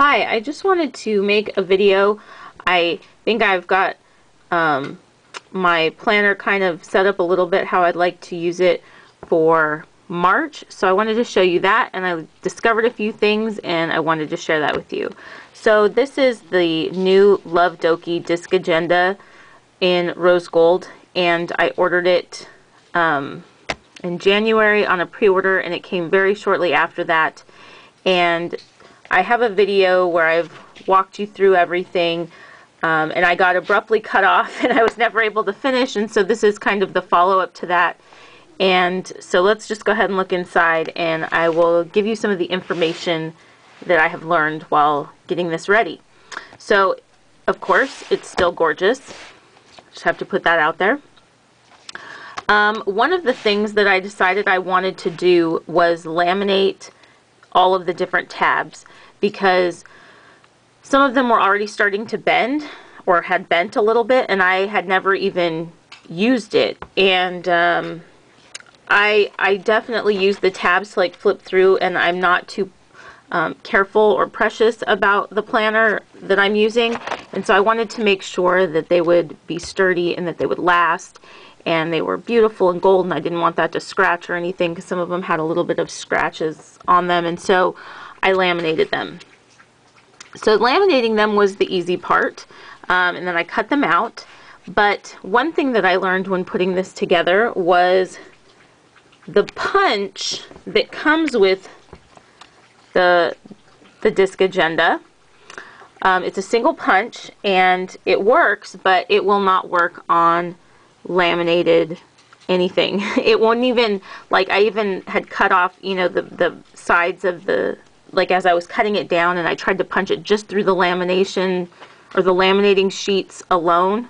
Hi, I just wanted to make a video. I think I've got my planner kind of set up a little bit how I'd like to use it for March. So I wanted to show you that, and I discovered a few things and I wanted to share that with you. So this is the new Love Doki Discagenda in rose gold, and I ordered it in January on a pre-order, and it came very shortly after that. And I have a video where I've walked you through everything, and I got abruptly cut off and I was never able to finish, and so this is kind of the follow-up to that. And so let's just go ahead and look inside, and I will give you some of the information that I have learned while getting this ready. So of course it's still gorgeous, just have to put that out there. One of the things that I decided I wanted to do was laminate all of the different tabs, because some of them were already starting to bend or had bent a little bit, and I had never even used it. And I definitely use the tabs to like flip through, and I'm not too careful or precious about the planner that I'm using, and so I wanted to make sure that they would be sturdy and that they would last, and they were beautiful and gold, and I didn't want that to scratch or anything, because some of them had a little bit of scratches on them, and so I laminated them. So laminating them was the easy part, and then I cut them out. But one thing that I learned when putting this together was the punch that comes with the Discagenda. It's a single punch, and it works, but it will not work on laminated anything. It won't even, like, I even had cut off, you know, the sides of the, like, as I was cutting it down, and I tried to punch it just through the lamination or the laminating sheets alone,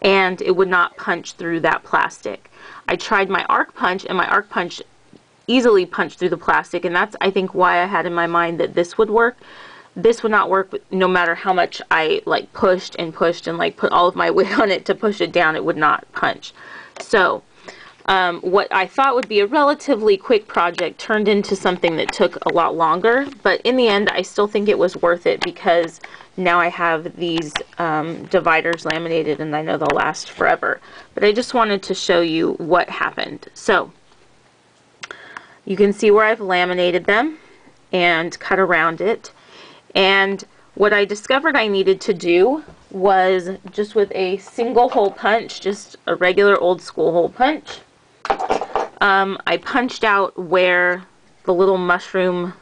and it would not punch through that plastic. I tried my Ark punch, and my Ark punch easily punched through the plastic, and that's, I think, why I had in my mind that this would work. This would not work no matter how much I like pushed and like put all of my weight on it to push it down. It would not punch. So what I thought would be a relatively quick project turned into something that took a lot longer, but in the end I still think it was worth it, because now I have these dividers laminated, and I know they'll last forever. But I just wanted to show you what happened. So you can see where I've laminated them and cut around it. And what I discovered I needed to do was, just with a single hole punch, just a regular old school hole punch, I punched out where the little mushroom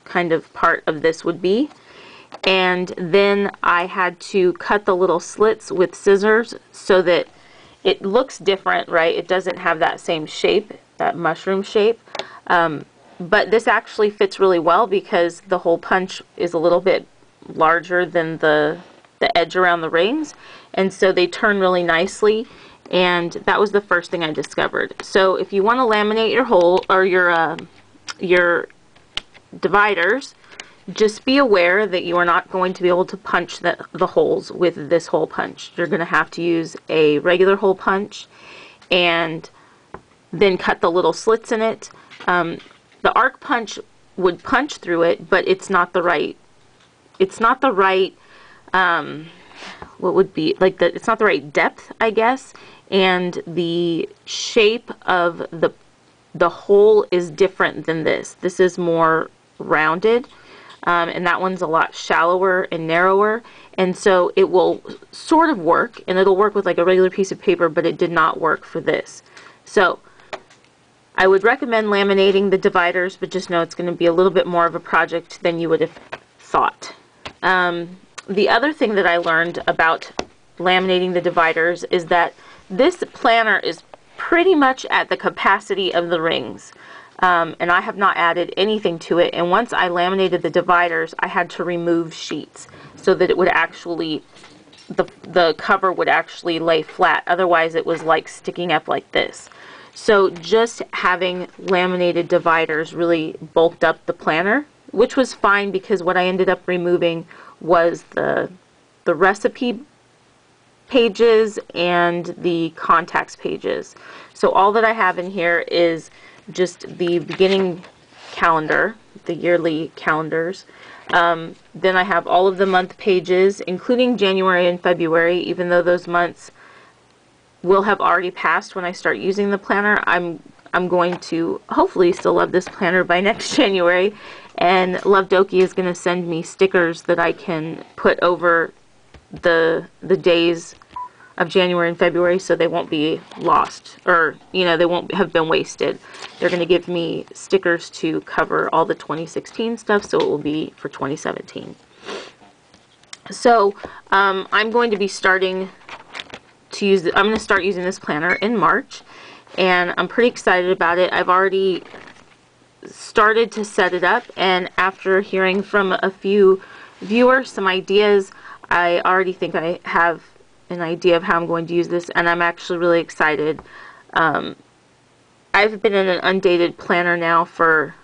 kind of part of this would be, and then I had to cut the little slits with scissors so that it looks different, right? It doesn't have that same shape, that mushroom shape. But this actually fits really well, because the hole punch is a little bit larger than the edge around the rings, and so they turn really nicely, and that was the first thing I discovered. So if you want to laminate your hole or your dividers, just be aware that you are not going to be able to punch the holes with this hole punch. You're going to have to use a regular hole punch and then cut the little slits in it. The Ark punch would punch through it, but it's not the right, what would be, like, it's not the right depth, I guess, and the shape of the hole is different than this. This is more rounded, and that one's a lot shallower and narrower, and so it will sort of work, and it'll work with like a regular piece of paper, but it did not work for this. So I would recommend laminating the dividers, but just know it's going to be a little bit more of a project than you would have thought. The other thing that I learned about laminating the dividers is that this planner is pretty much at the capacity of the rings, and I have not added anything to it. And once I laminated the dividers, I had to remove sheets so that it would actually, the cover would actually lay flat. Otherwise it was like sticking up like this. So just having laminated dividers really bulked up the planner, which was fine, because what I ended up removing was the recipe pages and the contacts pages. So all that I have in here is just the beginning calendar, the yearly calendars, Then I have all of the month pages, including January and February, even though those months will have already passed when I start using the planner. I'm going to hopefully still love this planner by next January, and Love Doki is going to send me stickers that I can put over the days of January and February, so they won't be lost, or they won't have been wasted. They're going to give me stickers to cover all the 2016 stuff, so it will be for 2017. So I'm going to be starting to use I'm going to start using this planner in March, and I'm pretty excited about it. I've already started to set it up, and after hearing from a few viewers some ideas, I already think I have an idea of how I'm going to use this, and I'm actually really excited. I've been in an undated planner now for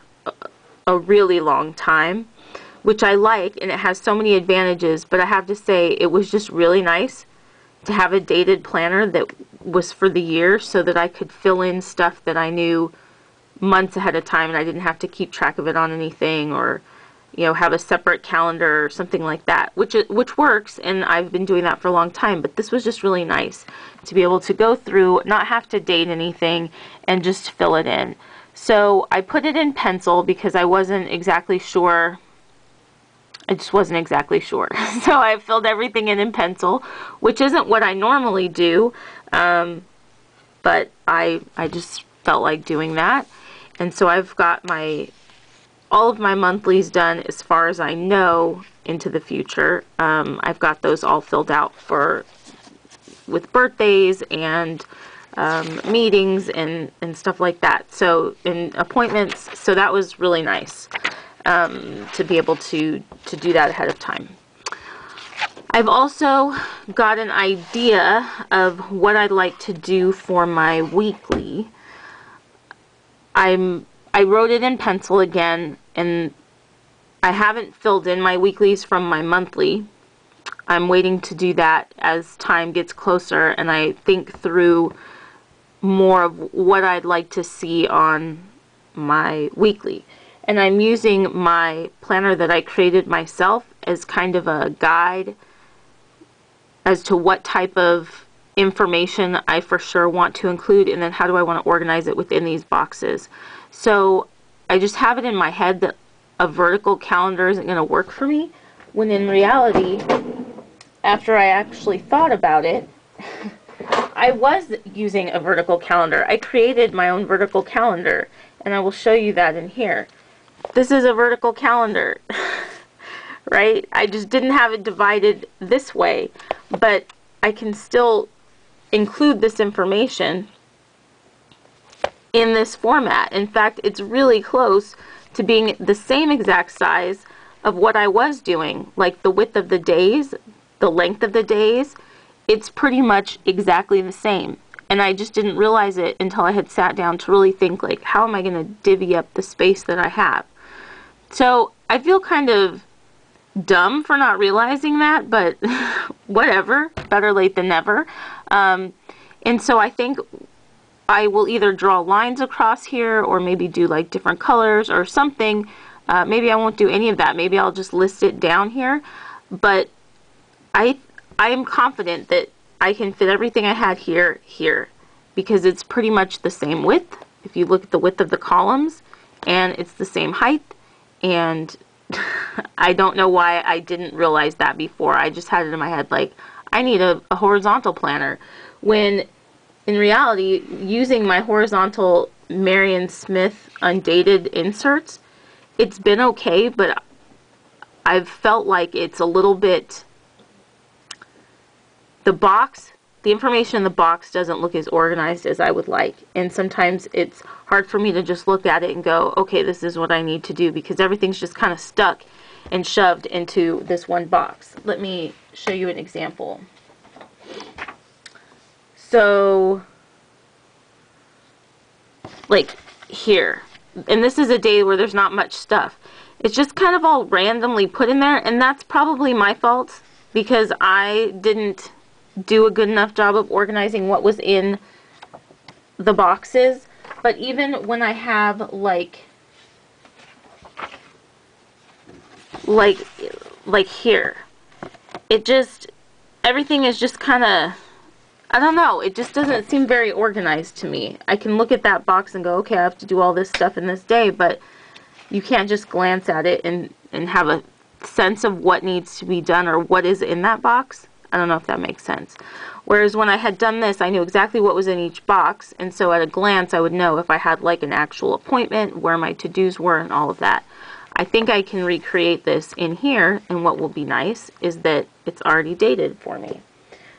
a really long time, which I like, and it has so many advantages, but I have to say it was just really nice to have a dated planner that was for the year, so that I could fill in stuff that I knew months ahead of time, and I didn't have to keep track of it on anything, or have a separate calendar or something like that, which works, and I've been doing that for a long time. But this was just really nice to be able to go through, not have to date anything, and just fill it in. So I put it in pencil because I wasn't exactly sure. I just wasn't exactly sure. So I filled everything in pencil, which isn't what I normally do, but I just felt like doing that. And so I've got all of my monthlies done as far as I know into the future. I've got those all filled out with birthdays and meetings and stuff like that. So in appointments, so that was really nice to be able to do that ahead of time. I've also got an idea of what I'd like to do for my weekly. I wrote it in pencil again, and I haven't filled in my weeklies from my monthly. I'm waiting to do that as time gets closer, and I think through more of what I'd like to see on my weekly. And I'm using my planner that I created myself as kind of a guide as to what type of information I for sure want to include, and then how do I want to organize it within these boxes. So I just have it in my head that a vertical calendar isn't going to work for me, when in reality, after I actually thought about it, I was using a vertical calendar. I created my own vertical calendar, and I will show you that in here. This is a vertical calendar, right? I just didn't have it divided this way, but I can still include this information in this format. In fact, it's really close to being the same exact size of what I was doing, like the width of the days, the length of the days. It's pretty much exactly the same, and I just didn't realize it until I had sat down to really think, like, how am I going to divvy up the space that I have? So I feel kind of dumb for not realizing that, but whatever, better late than never. And so I think I will either draw lines across here, or maybe do like different colors or something. Maybe I won't do any of that. Maybe I'll just list it down here. But I am confident that I can fit everything I had here, because it's pretty much the same width. If you look at the width of the columns, and it's the same height, and I don't know why I didn't realize that before. I just had it in my head like, I need a horizontal planner, when in reality, using my horizontal Marion Smith undated inserts, it's been okay, but I've felt like it's a little bit, the information in the box doesn't look as organized as I would like, and sometimes it's hard for me to just look at it and go, okay, this is what I need to do, because everything's just kind of stuck and shoved into this one box. Let me show you an example. So, like here, and this is a day where there's not much stuff. It's just kind of all randomly put in there, and that's probably my fault, because I didn't do a good enough job of organizing what was in the boxes. But even when I have like like here. It just, everything is just kind of, I don't know, it just doesn't seem very organized to me. I can look at that box and go, okay, I have to do all this stuff in this day, but you can't just glance at it and have a sense of what needs to be done or what is in that box. I don't know if that makes sense. Whereas when I had done this, I knew exactly what was in each box, and so at a glance I would know if I had like an actual appointment, where my to-dos were, and all of that. I think I can recreate this in here, and what will be nice is that it's already dated for me.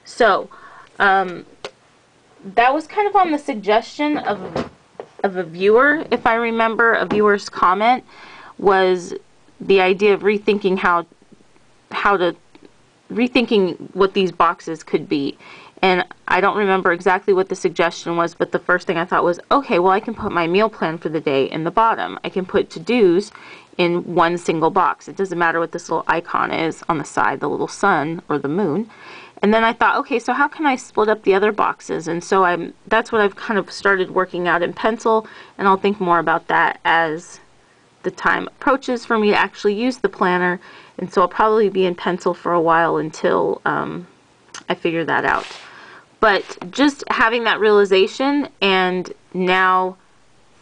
So that was kind of on the suggestion of a viewer, if I remember. A viewer's comment was the idea of rethinking rethinking what these boxes could be. And I don't remember exactly what the suggestion was, but the first thing I thought was, okay, well, I can put my meal plan for the day in the bottom. I can put to-dos in one single box. It doesn't matter what this little icon is on the side, the little sun or the moon. And then I thought, okay, so how can I split up the other boxes? And so that's what I've kind of started working out in pencil, and I'll think more about that as the time approaches for me to actually use the planner. And so I'll probably be in pencil for a while until I figure that out. But just having that realization, and now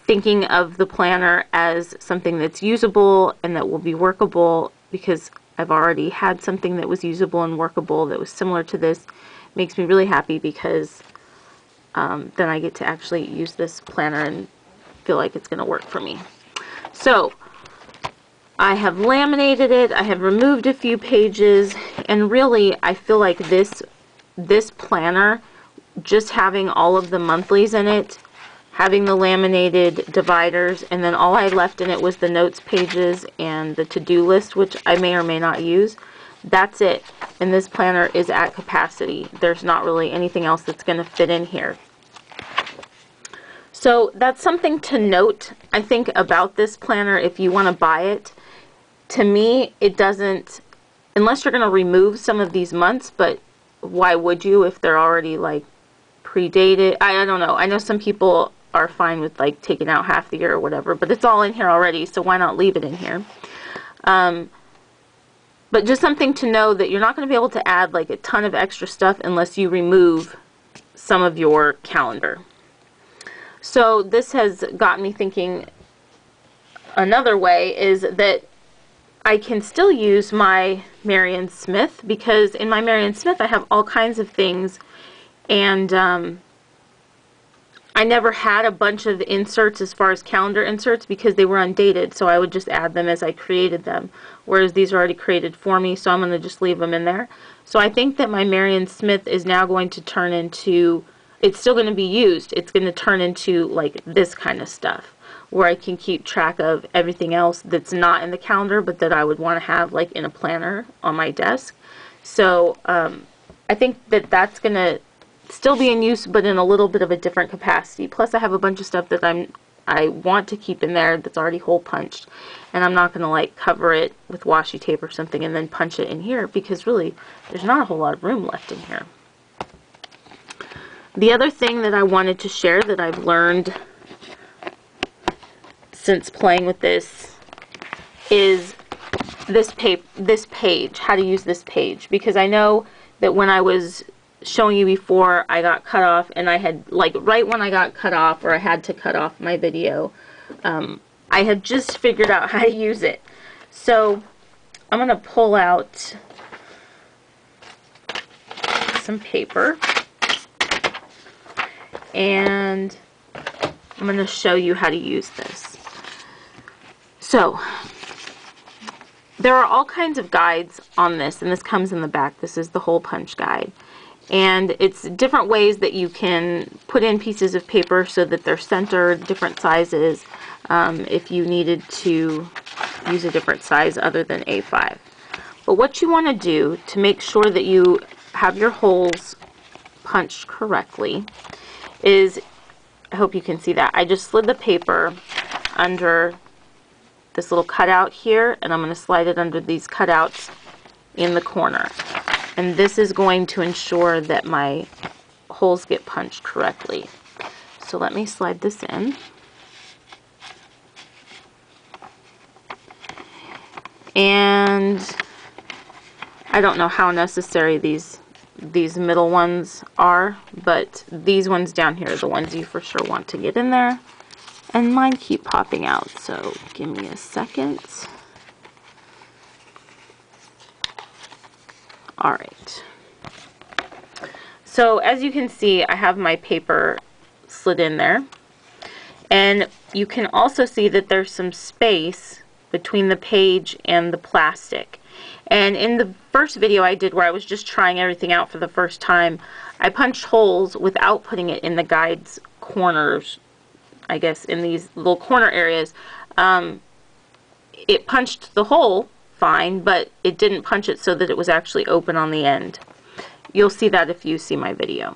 thinking of the planner as something that's usable and that will be workable, because I've already had something that was usable and workable that was similar to this, makes me really happy, because then I get to actually use this planner and feel like it's going to work for me. So I have laminated it, I have removed a few pages, and really I feel like this planner, just having all of the monthlies in it, having the laminated dividers, and then all I left in it was the notes pages and the to-do list, which I may or may not use. That's it. And this planner is at capacity. There's not really anything else that's going to fit in here. So that's something to note, I think, about this planner if you want to buy it. To me, it doesn't, unless you're going to remove some of these months, but why would you if they're already like predated? I don't know. I know some people are fine with like taking out half the year or whatever, but it's all in here already, so why not leave it in here? But just something to know, that you're not going to be able to add like a ton of extra stuff unless you remove some of your calendar. So this has got me thinking another way is that I can still use my Marion Smith, because in my Marion Smith I have all kinds of things, and I never had a bunch of inserts as far as calendar inserts because they were undated, so I would just add them as I created them, whereas these are already created for me, so I'm going to just leave them in there. So I think that my Marion Smith is now going to turn into, it's still going to be used, it's going to turn into like this kind of stuff, where I can keep track of everything else that's not in the calendar, but that I would want to have like in a planner on my desk. So I think that that's going to still be in use, but in a little bit of a different capacity. Plus I have a bunch of stuff that I want to keep in there that's already hole punched, and I'm not going to like cover it with washi tape or something and then punch it in here, because really there's not a whole lot of room left in here. The other thing that I wanted to share that I've learned since playing with this is this page, how to use this page, because I know that when I was showing you before, I got cut off, and I had, like, right when I got cut off, or I had to cut off my video, I had just figured out how to use it. So I'm going to pull out some paper, and I'm going to show you how to use this. So there are all kinds of guides on this, and this comes in the back. This is the hole punch guide. And it's different ways that you can put in pieces of paper so that they're centered, different sizes, if you needed to use a different size other than A5. But what you want to do to make sure that you have your holes punched correctly is, I hope you can see that, I just slid the paper under this little cutout here, and I'm going to slide it under these cutouts in the corner. And this is going to ensure that my holes get punched correctly. So let me slide this in. And I don't know how necessary these middle ones are, but these ones down here are the ones you for sure want to get in there. And mine keep popping out, so give me a second. Alright. So as you can see, I have my paper slid in there. And you can also see that there's some space between the page and the plastic. And in the first video I did where I was just trying everything out for the first time, I punched holes without putting it in the guide's corners, I guess in these little corner areas. It punched the hole fine, but it didn't punch it so that it was actually open on the end. You'll see that if you see my video.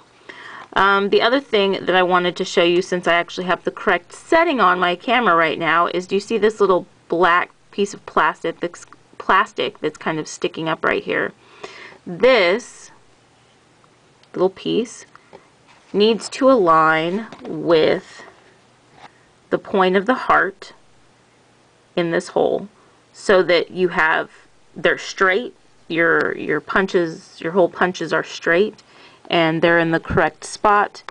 The other thing that I wanted to show you, since I actually have the correct setting on my camera right now, is do you see this little black piece of plastic that's kind of sticking up right here? This little piece needs to align with the point of the heart in this hole so that you have, they're straight, your hole punches are straight and they're in the correct spot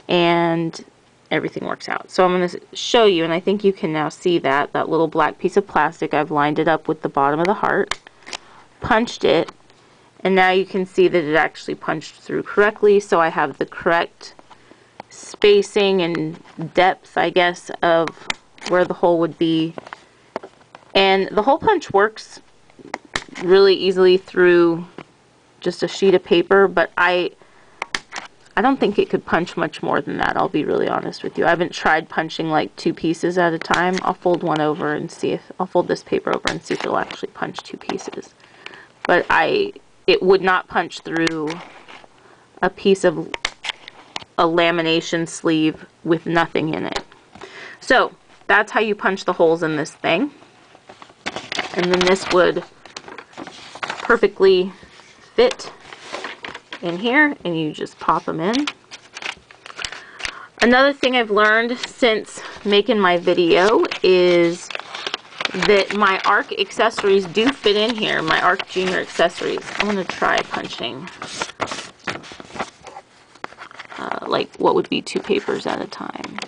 and everything works out. So I'm going to show you, and I think you can now see that little black piece of plastic, I've lined it up with the bottom of the heart, punched it, and now you can see that it actually punched through correctly, so I have the correct spacing and depth, I guess, of where the hole would be. And the hole punch works really easily through just a sheet of paper, but I don't think it could punch much more than that, I'll be really honest with you. I haven't tried punching like 2 pieces at a time. I'll fold one over and see if, I'll fold this paper over and see if it'll actually punch 2 pieces. But it would not punch through a piece of a lamination sleeve with nothing in it. So that's how you punch the holes in this thing. And then this would perfectly fit in here, and you just pop them in. Another thing I've learned since making my video is that my Ark accessories do fit in here, my Ark Junior accessories. I'm going to try punching like what would be 2 papers at a time.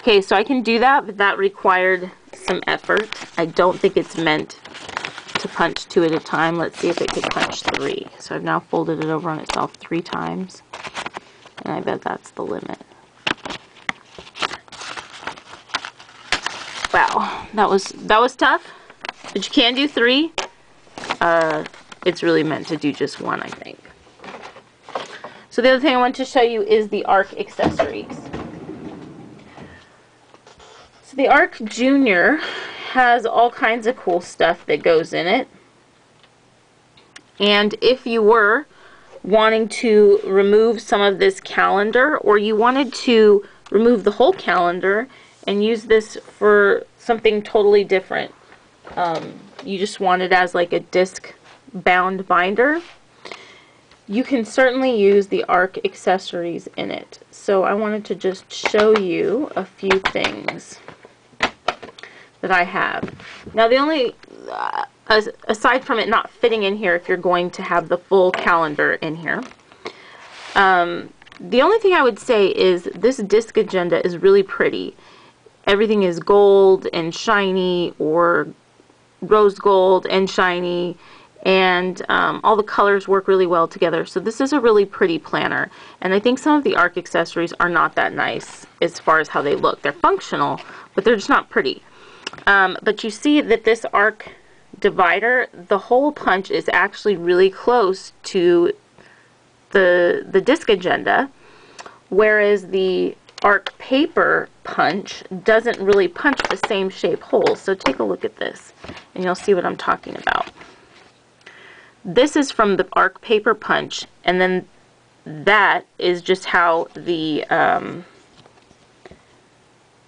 Okay, so I can do that, but that required some effort. I don't think it's meant to punch 2 at a time. Let's see if it could punch 3. So I've now folded it over on itself 3 times, and I bet that's the limit. Wow, that was tough, but you can do 3. It's really meant to do just 1, I think. So the other thing I want to show you is the Ark accessories. So the Ark Junior has all kinds of cool stuff that goes in it. And if you were wanting to remove some of this calendar, or you wanted to remove the whole calendar and use this for something totally different, you just want it as like a disc bound binder, you can certainly use the Ark accessories in it. So I wanted to just show you a few things that I have. Now the only, aside from it not fitting in here if you're going to have the full calendar in here, the only thing I would say is this Discagenda is really pretty. Everything is gold and shiny, or rose gold and shiny, and all the colors work really well together. So this is a really pretty planner, and I think some of the Ark accessories are not that nice as far as how they look. They're functional, but they're just not pretty. But you see that this Ark divider, the hole punch is actually really close to the Discagenda, whereas the Ark paper punch doesn't really punch the same shape holes. So take a look at this and you'll see what I'm talking about. This is from the Ark paper punch, and then that is just how the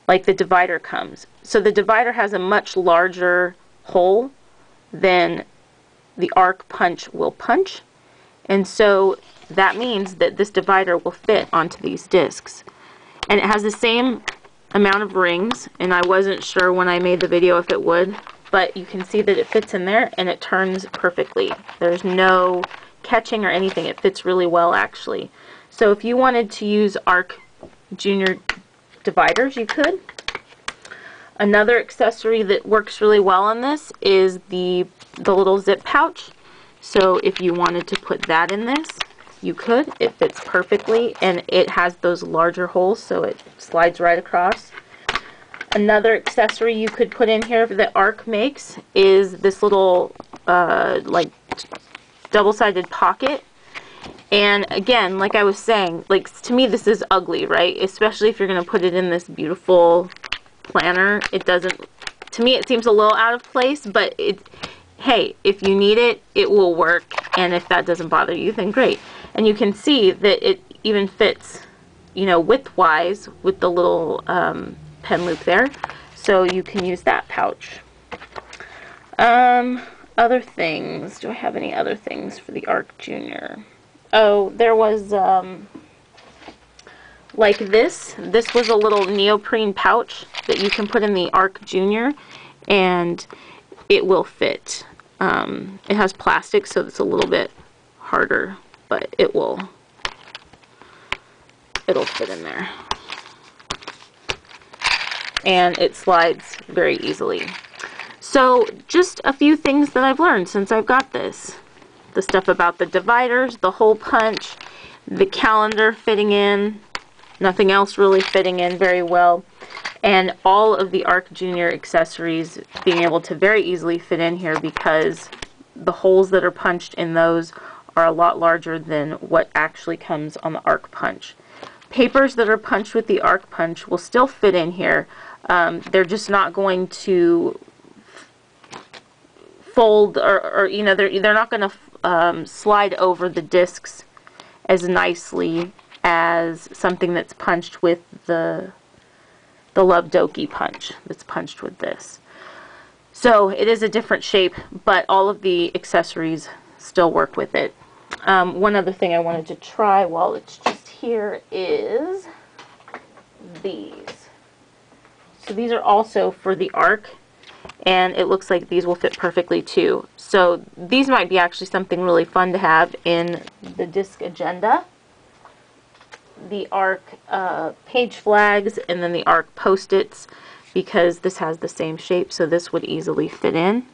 like the divider comes. So the divider has a much larger hole than the Ark punch will punch, and so that means that this divider will fit onto these discs. And it has the same amount of rings, and I wasn't sure when I made the video if it would. but you can see that it fits in there and it turns perfectly. There's no catching or anything. It fits really well, actually. So if you wanted to use Ark Junior dividers, you could. Another accessory that works really well on this is the little zip pouch. So if you wanted to put that in this, you could. It fits perfectly, and it has those larger holes, so it slides right across. Another accessory you could put in here that Ark makes is this little like double-sided pocket. And again, like I was saying, like, to me this is ugly, right? Especially if you're going to put it in this beautiful planner. It doesn't, to me it seems a little out of place, but hey, if you need it, it will work, and if that doesn't bother you, then great. And you can see that it even fits, you know, width-wise with the little pen loop there, so you can use that pouch. Other things. Do I have any other things for the Ark Junior? Oh, there was like this. This was a little neoprene pouch that you can put in the Ark Junior, and it will fit. It has plastic, so it's a little bit harder, but it'll fit in there. And it slides very easily. So just a few things that I've learned since I've got this. The stuff about the dividers, the hole punch, the calendar fitting in, nothing else really fitting in very well, and all of the Ark Junior accessories being able to very easily fit in here because the holes that are punched in those are a lot larger than what actually comes on the Ark Punch. Papers that are punched with the Ark Punch will still fit in here. They're just not going to fold, or you know, they're not going to slide over the discs as nicely as something that's punched with the Love Doki punch that's punched with this. So it is a different shape, but all of the accessories still work with it. One other thing I wanted to try while it's just here is these. So these are also for the Ark, and it looks like these will fit perfectly too. So these might be actually something really fun to have in the Discagenda. The Ark page flags, and then the Ark post-its, because this has the same shape, so this would easily fit in.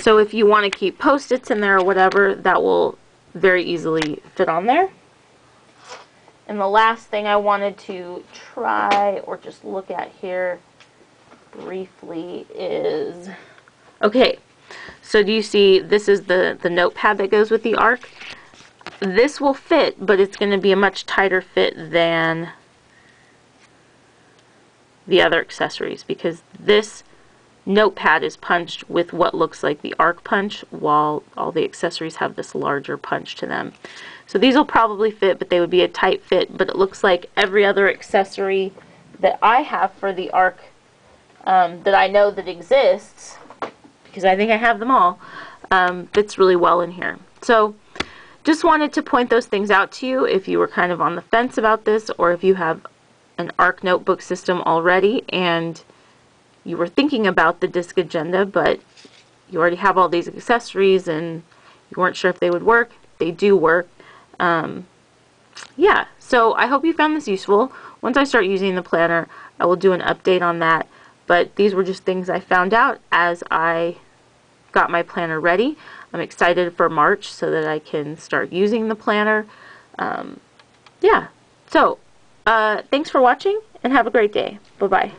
So if you want to keep post-its in there or whatever, that will very easily fit on there. And the last thing I wanted to try or just look at here briefly is, okay, so do you see this is the notepad that goes with the Ark? This will fit, but it's going to be a much tighter fit than the other accessories, because this notepad is punched with what looks like the Ark punch, while all the accessories have this larger punch to them. So these will probably fit, but they would be a tight fit, but it looks like every other accessory that I have for the Ark that I know that exists, because I think I have them all, fits really well in here. So just wanted to point those things out to you if you were kind of on the fence about this, or if you have an Ark notebook system already and you were thinking about the Discagenda, but you already have all these accessories and you weren't sure if they would work. They do work. Yeah, so I hope you found this useful. Once I start using the planner, I will do an update on that. But these were just things I found out as I got my planner ready. I'm excited for March so that I can start using the planner. Yeah, so thanks for watching and have a great day. Bye-bye.